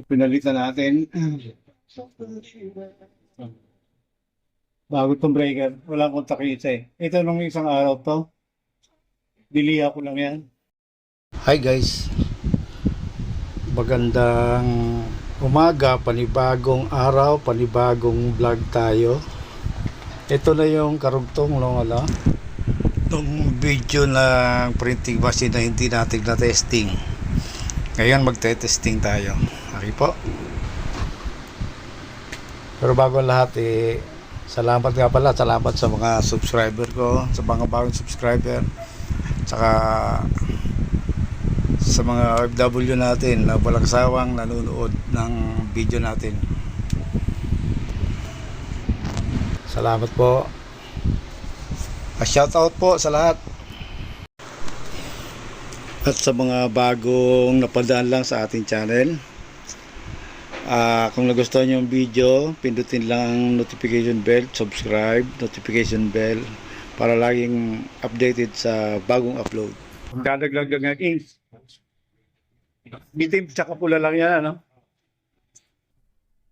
Pinalitan natin. Bago itong breaker. Walang kontak isa eh. Ito nung isang araw to. Diliha ko lang yan. Hi guys. Magandang umaga. Panibagong araw. Panibagong vlog tayo. Ito na yung karugtong itong video ng printing machine na hindi natin na testing. Ngayon magte-testing tayo. Okay po. Pero bago ang lahat salamat nga pala. Salamat sa mga subscriber ko, sa mga bagong subscriber, saka sa mga OFW natin na walang sawang nanonood ng video natin. Salamat po. Shout out po sa lahat. At sa mga bagong napadaan lang sa ating channel, kung nagustuhan nyo yung video, pindutin lang notification bell, subscribe, notification bell para laging updated sa bagong upload. Dadaglag ng ink. Bitim tsaka pula lang yan, ano?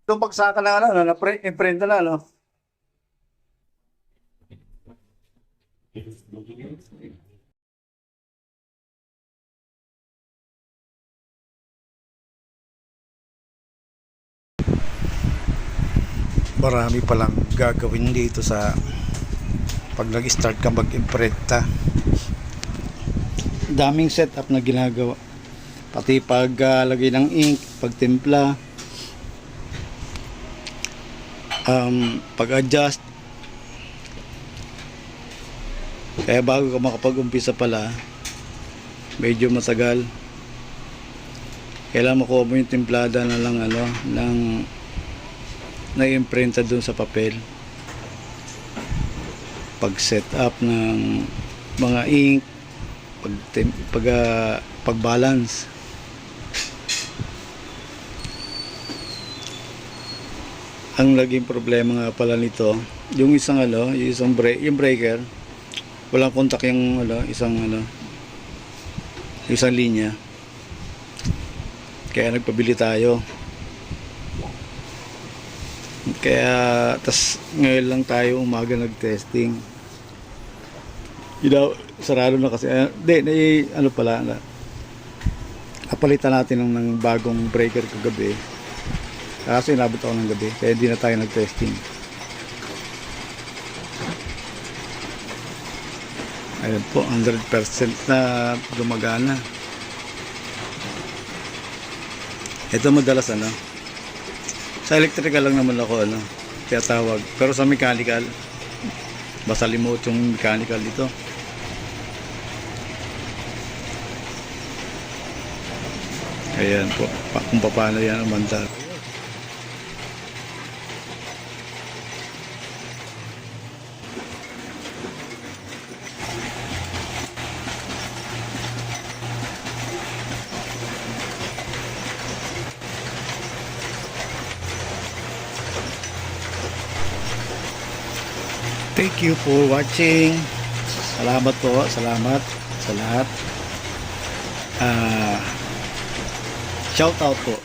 Ito pagsaka lang, na-print na, ano? Marami palang gagawin dito sa pag nag-start ka mag-imprenta. Daming setup na ginagawa, pati paglagay ng ink, pagtimpla, pag-adjust. Kaya bago ka makapag-umpisa pala, medyo matagal. Kailangan makuha mo yung timplada na lang ng na-imprenta dun sa papel. Pag set up ng mga ink, pag-balance. Ang naging problema nga pala nito, yung isang yung breaker, walang kontak yung isang linya. Kaya nagpabili tayo. Kaya tas ngayon lang tayo umaga nag-testing. Sarado na kasi. Napalitan natin ng bagong breaker kagabi. Kasi inabot ako ng gabi. Kaya hindi na tayo nag-testing. Ayun po, 100% na gumagana. Ito madalas sa electrical lang naman ako kaya tawag. Pero sa mechanical, basta remote yung mechanical dito. Ayan po, kung paano yan umandar. Thank you for watching. Salamat po, salamat sa lahat. Shout out po.